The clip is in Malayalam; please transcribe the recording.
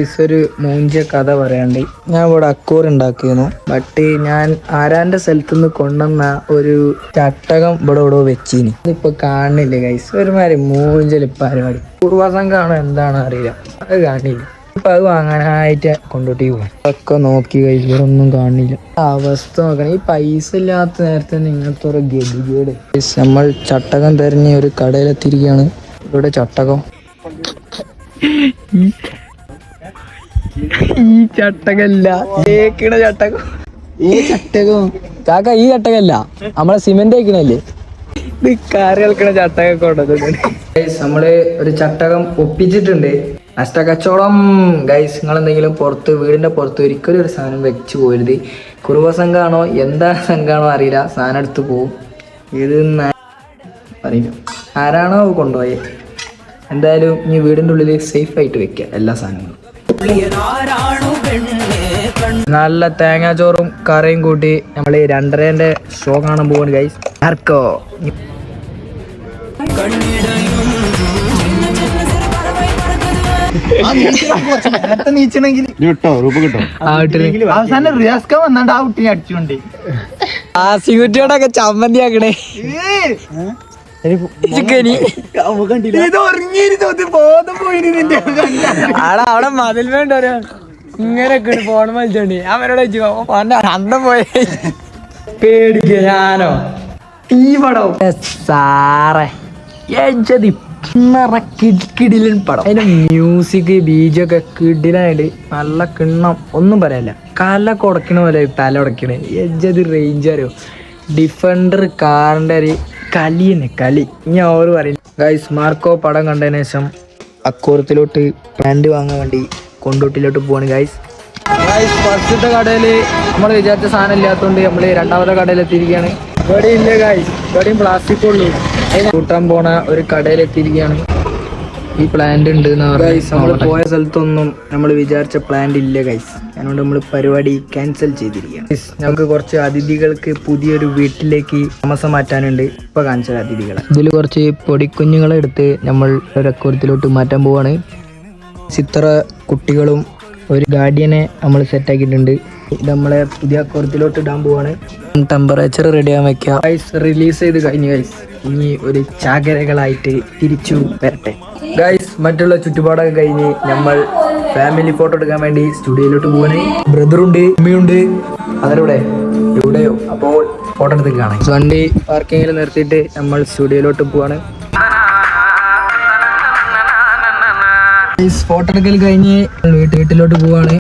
ഒരു മൂഞ്ച കഥ പറയാണ്ട്. ഞാൻ ഇവിടെ അക്കൂർ ഉണ്ടാക്കിയിരുന്നു. ബട്ട് ഞാൻ ആരാന്റെ സ്ഥലത്തുനിന്ന് കൊണ്ടുവന്ന ഒരു ചട്ടകം ഇവിടെ വെച്ചിനി. ഇതിപ്പോ കാണില്ല ഗൈസ്. ഒരുമാതിരി മൂഞ്ചല് പരിപാടി. പൂർവ്വസംഘാണോ എന്താണോ അറിയില്ല, അത് കാണില്ല. ഇപ്പൊ അത് വാങ്ങാനായിട്ട് കൊണ്ടോട്ടി പോകും. ഒക്കെ നോക്കി ഗൈസ്, ഇവിടെ ഒന്നും കാണില്ല. അവസ്ഥ നോക്കണം. ഈ പൈസ ഇല്ലാത്ത നേരത്തെ ഇങ്ങനത്തെ ഒരു ഗതികേട്. നമ്മൾ ചട്ടകം തെരഞ്ഞ് ഒരു കടയിലെത്തിയിരിക്കുകയാണ്. ഇവിടെ ചട്ടകം, ഈ ചട്ടകല്ല കേക്കണ ചട്ടകം. ഈ ചട്ടകം കാക്ക, ഈ ചട്ടകല്ല, നമ്മളെ സിമെന്റ് വയ്ക്കണല്ലേ. ഇത് കാറ് കളിക്കണ ചട്ടകം കൊണ്ടുവന്നിട്ടുണ്ട്. നമ്മള് ഒരു ചട്ടകം ഒപ്പിച്ചിട്ടുണ്ട്. നഷ്ടക്കച്ചവടം ഗൈസ്. നിങ്ങൾ എന്തെങ്കിലും പുറത്ത്, വീടിന്റെ പുറത്ത് ഒരിക്കലും ഒരു സാധനം വെച്ച് പോരുത്. കുറുവ സംഘാണോ എന്താ സംഘാണോ അറിയില്ല, സാധനം എടുത്ത് പോവും. ഇത് അറിയില്ല ആരാണോ കൊണ്ടുപോയത്. എന്തായാലും ഇനി വീടിന്റെ ഉള്ളിൽ സേഫ് ആയിട്ട് വെക്കുക എല്ലാ സാധനങ്ങളും. നല്ല തേങ്ങാച്ചോറും കറിയും കൂട്ടി നമ്മൾ 2:30 ഷോ കാണാൻ പോവാണ് ഗൈസ്. ആർക്കോ ആസികുറ്റിയോടൊക്കെ ചമ്മന്തി ആക്കണേ. അവിടെ മതിൽ വേണ്ട ഇങ്ങനെയൊക്കെ ഫോൺ വലിച്ചോണ്ടി അവരോട് അന്തം പോയ പേടിക്ക ഞാനോ ഈ പടം സാറേ കിടിലൻ പടം. അതിന്റെ മ്യൂസിക് ബീജൊക്കെ കിടിലായിട്ട് നല്ല കിണ്ണം, ഒന്നും പറയാനില്ല. കല കൊടക്കണ പോലെ തല ഉടക്കണേ. എജ്ജത് റേഞ്ച് അറിയോ. ഡിഫൻഡർ കാറിന്റെ ഒരു കളി തന്നെ കളി. ഇനി അവർ പറയും ഗൈസ്. മാർക്കോ പടം കണ്ടതിന് ശേഷം അക്കോറത്തിലോട്ട് പാൻറ് വാങ്ങാൻ വേണ്ടി കൊണ്ടോട്ടിലോട്ട് പോവാണ് ഗൈസ്. ഫസ്റ്റത്തെ കടയില് നമ്മൾ വിചാരിച്ച സാധനം ഇല്ലാത്തതുകൊണ്ട് നമ്മൾ 2ാമത്തെ കടയിലെത്തിയിരിക്കുകയാണ്. ഇവിടെ ഇല്ല ഗൈസ്, ഇവിടെയും പ്ലാസ്റ്റിക് ഉള്ളൂ. കൂട്ടാൻ പോണ ഒരു കടയിലെത്തിയിരിക്കുകയാണ്. ഈ പ്ലാന്റ് ഉണ്ട് ഗൈസ്. നമ്മൾ പോയ സ്ഥലത്തൊന്നും നമ്മൾ വിചാരിച്ച പ്ലാന്റ് ഇല്ല ഗൈസ്. അതുകൊണ്ട് നമ്മൾ പരിപാടി ക്യാൻസൽ ചെയ്തിരിക്കുകയാണ്. നമുക്ക് കുറച്ച് അതിഥികൾക്ക് പുതിയൊരു വീട്ടിലേക്ക് താമസം മാറ്റാനുണ്ട്. ഇപ്പൊ കാണിച്ച അതിഥികളെ ഇതിൽ കുറച്ച് പൊടിക്കുഞ്ഞുങ്ങളെ എടുത്ത് നമ്മൾ ഒരു അക്കൂരത്തിലോട്ട് മാറ്റാൻ പോവാണ്. ഇത്ര കുട്ടികളും ഒരു ഗാർഡിയനെ നമ്മൾ സെറ്റ് ആക്കിയിട്ടുണ്ട്. ഇത് നമ്മളെ പുതിയ അക്കൂരത്തിലോട്ട് ഇടാൻ പോവാണ്. ടെമ്പറേച്ചർ റെഡി ആവാൻ വെക്കുക ഗൈസ്. റിലീസ് ചെയ്ത് കഴിഞ്ഞു ഗൈസ്. ഇനി ഒരു ചാകരകളായിട്ട് തിരിച്ചു വരട്ടെ ഗൈസ്. മറ്റുള്ള ചുറ്റുപാടൊക്കെ കഴിഞ്ഞ് നമ്മൾ ഫാമിലി ഫോട്ടോ എടുക്കാൻ വേണ്ടി സ്റ്റുഡിയോയിലോട്ട് പോവാണ്. ബ്രദറുണ്ട്, അമ്മയുണ്ട്, അതിലൂടെ എവിടെയോ. അപ്പോൾ ഫോട്ടോ എടുത്ത് കാണാം. വണ്ടി പാർക്കിങ്ങിൽ നിർത്തിയിട്ട് നമ്മൾ സ്റ്റുഡിയോയിലോട്ട് പോവാണ്. ഫോട്ടോ എടുക്കൽ കഴിഞ്ഞ് വീട്ടിലോട്ട് പോവാണ്.